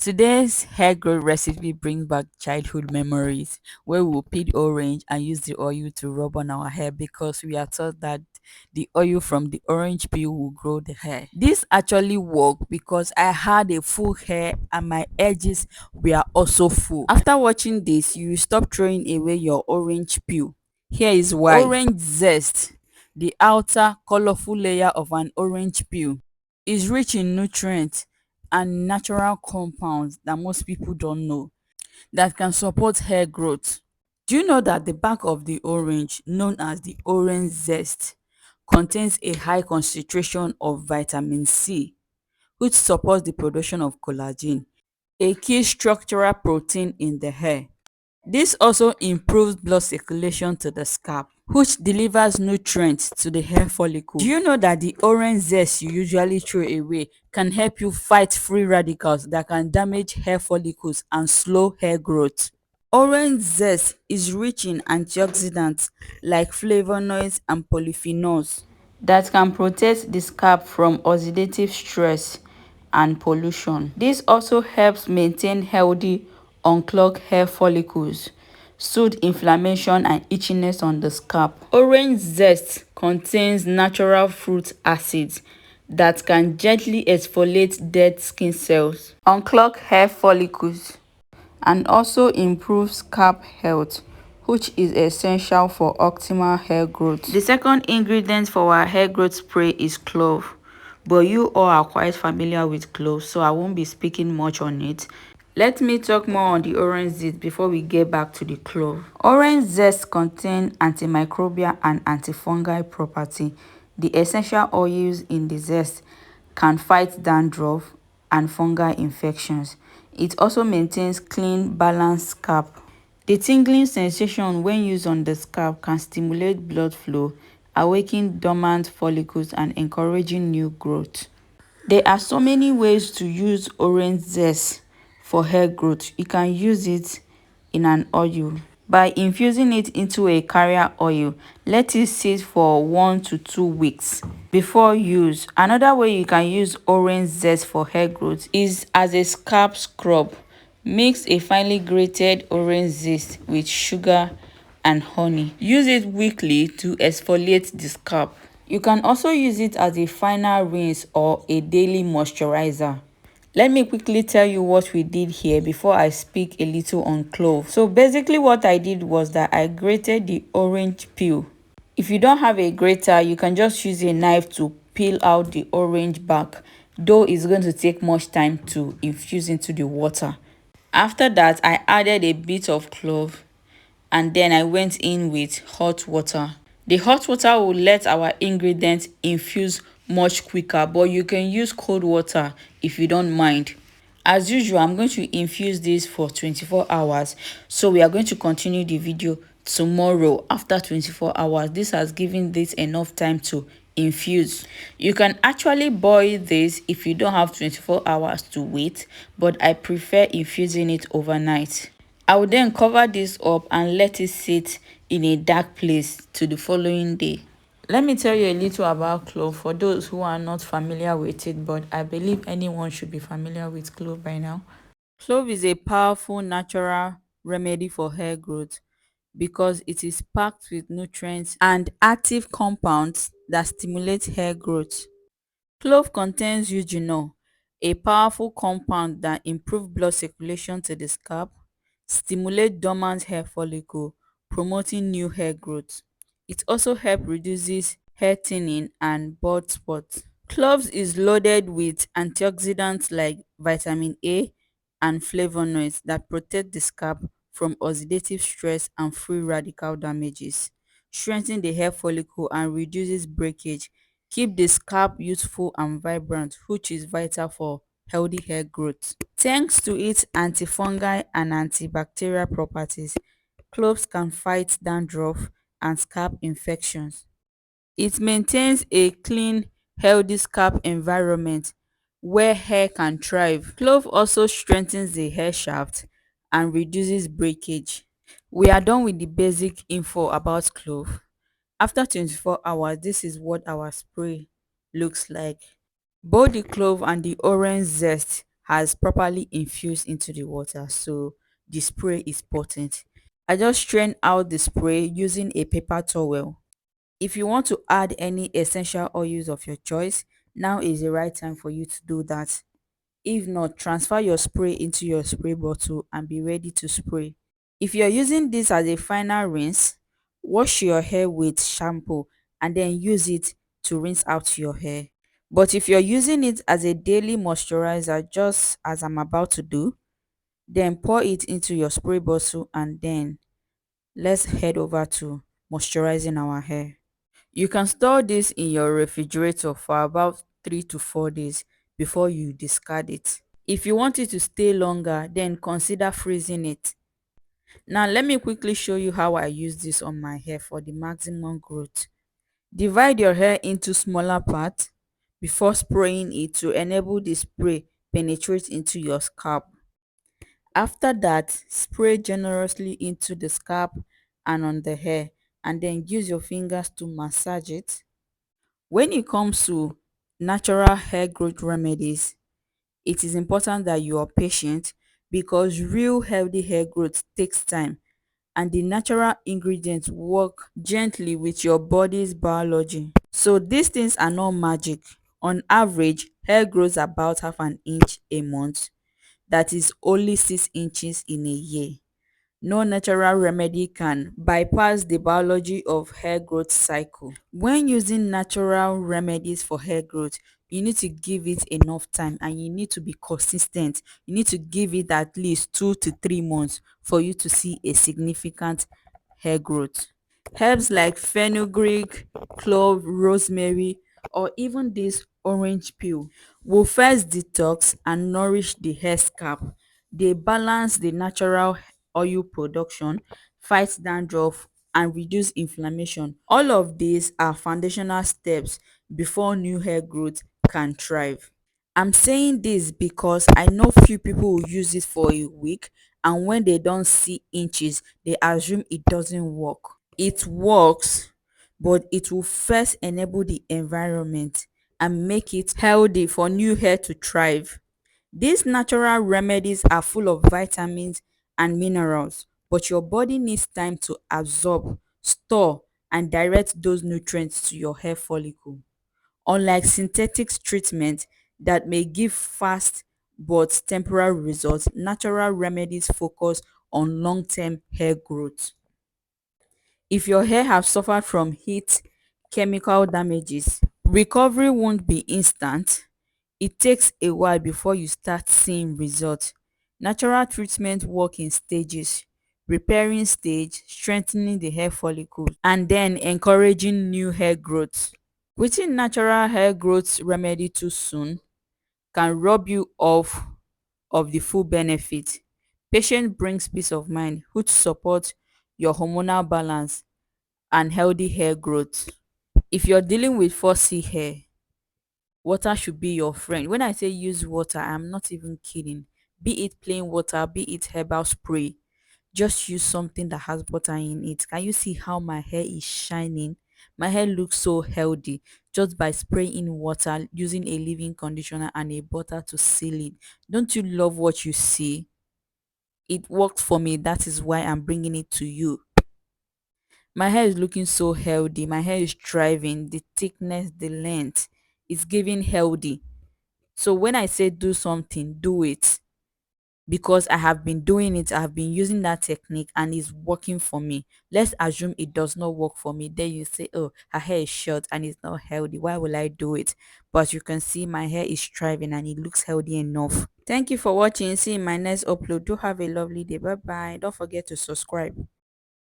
Today's hair growth recipe brings back childhood memories where we will peel orange and use the oil to rub on our hair because we are taught that the oil from the orange peel will grow the hair. This actually worked because I had a full hair and my edges were also full. After watching this, you will stop throwing away your orange peel. Here is why. Orange zest, the outer colorful layer of an orange peel, is rich in nutrients and natural compounds that most people don't know that can support hair growth. Do you know that the back of the orange, known as the orange zest, contains a high concentration of vitamin C, which supports the production of collagen, a key structural protein in the hair. This also improves blood circulation to the scalp, which delivers nutrients to the hair follicle. Do you know that the orange zest you usually throw away can help you fight free radicals that can damage hair follicles and slow hair growth? Orange zest is rich in antioxidants like flavonoids and polyphenols that can protect the scalp from oxidative stress and pollution. This also helps maintain healthy, unclogged hair follicles, soothe inflammation and itchiness on the scalp. Orange zest contains natural fruit acids that can gently exfoliate dead skin cells, unclog hair follicles, and also improve scalp health, which is essential for optimal hair growth. The second ingredient for our hair growth spray is clove, but you all are quite familiar with cloves, so I won't be speaking much on it. Let me talk more on the orange zest before we get back to the clove. Orange zest contains antimicrobial and antifungal property. The essential oils in the zest can fight dandruff and fungal infections. It also maintains clean, balanced scalp. The tingling sensation when used on the scalp can stimulate blood flow, awaken dormant follicles, and encouraging new growth. There are so many ways to use orange zest for hair growth. You can use it in an oil by infusing it into a carrier oil. Let it sit for 1 to 2 weeks before use. Another way you can use orange zest for hair growth is as a scalp scrub. Mix a finely grated orange zest with sugar and honey. Use it weekly to exfoliate the scalp. You can also use it as a final rinse or a daily moisturizer. Let me quickly tell you what we did here before I speak a little on clove. So basically what I did was that I grated the orange peel. If you don't have a grater, you can just use a knife to peel out the orange back, though it's going to take much time to infuse into the water. After that, I added a bit of clove and then I went in with hot water. The hot water will let our ingredients infuse much quicker, but you can use cold water if you don't mind. As usual, I'm going to infuse this for 24 hours. So we are going to continue the video tomorrow after 24 hours. This has given this enough time to infuse. You can actually boil this if you don't have 24 hours to wait, but I prefer infusing it overnight. I will then cover this up and let it sit in a dark place to the following day. Let me tell you a little about clove for those who are not familiar with it, but I believe anyone should be familiar with clove by now. Clove is a powerful natural remedy for hair growth because it is packed with nutrients and active compounds that stimulate hair growth. Clove contains eugenol, a powerful compound that improves blood circulation to the scalp, stimulate dormant hair follicle, promoting new hair growth. It also helps reduces hair thinning and bald spots. Cloves is loaded with antioxidants like vitamin A and flavonoids that protect the scalp from oxidative stress and free radical damages, strengthen the hair follicle and reduces breakage, keep the scalp youthful and vibrant, which is vital for healthy hair growth. Thanks to its antifungal and antibacterial properties, cloves can fight dandruff and scalp infections. It maintains a clean, healthy scalp environment where hair can thrive. Clove also strengthens the hair shaft and reduces breakage. We are done with the basic info about clove. After 24 hours, this is what our spray looks like. Both the clove and the orange zest has properly infused into the water, so the spray is potent. I just strain out the spray using a paper towel. If you want to add any essential oils of your choice, now is the right time for you to do that. If not, transfer your spray into your spray bottle and be ready to spray. If you're using this as a final rinse, wash your hair with shampoo and then use it to rinse out your hair. But if you're using it as a daily moisturizer, just as I'm about to do, then pour it into your spray bottle and then let's head over to moisturizing our hair. You can store this in your refrigerator for about 3 to 4 days before you discard it. If you want it to stay longer, then consider freezing it. Now let me quickly show you how I use this on my hair for the maximum growth. Divide your hair into smaller parts before spraying it to enable the spray penetrate into your scalp. After that, spray generously into the scalp and on the hair and then use your fingers to massage it. When it comes to natural hair growth remedies, it is important that you are patient because real healthy hair growth takes time and the natural ingredients work gently with your body's biology. So these things are not magic. On average, hair grows about half an inch a month. That is only 6 inches in a year. No natural remedy can bypass the biology of hair growth cycle. When using natural remedies for hair growth, you need to give it enough time and you need to be consistent. You need to give it at least 2 to 3 months for you to see a significant hair growth. Herbs like fenugreek, clove, rosemary, or even this orange peel will first detox and nourish the hair scalp. They balance the natural oil production, fight dandruff, and reduce inflammation. All of these are foundational steps before new hair growth can thrive. I'm saying this because I know few people will use it for a week and when they don't see inches, they assume it doesn't work. It works, but it will first enable the environment and make it healthy for new hair to thrive. These natural remedies are full of vitamins and minerals, but your body needs time to absorb, store, and direct those nutrients to your hair follicle. Unlike synthetic treatment that may give fast but temporary results, natural remedies focus on long-term hair growth. If your hair have suffered from heat, chemical damages, recovery won't be instant. It takes a while before you start seeing results. Natural treatment work in stages, repairing stage, strengthening the hair follicles, and then encouraging new hair growth. Quitting natural hair growth remedy too soon can rob you of the full benefit. Patience brings peace of mind, which supports your hormonal balance and healthy hair growth. If you're dealing with fussy hair, water should be your friend. When I say use water, I'm not even kidding. Be it plain water, be it herbal spray, just use something that has butter in it. Can you see how my hair is shining? My hair looks so healthy just by spraying water, using a leave-in conditioner and a butter to seal it. Don't you love what you see? It worked for me. That is why I'm bringing it to you. My hair is looking so healthy. My hair is thriving. The thickness, the length is giving healthy. So when I say do something, do it because I have been doing it. I have been using that technique and it's working for me. Let's assume it does not work for me. Then you say, oh, her hair is short and it's not healthy. Why will I do it? But you can see my hair is thriving and it looks healthy enough. Thank you for watching. See you in my next upload. Do have a lovely day. Bye bye. Don't forget to subscribe.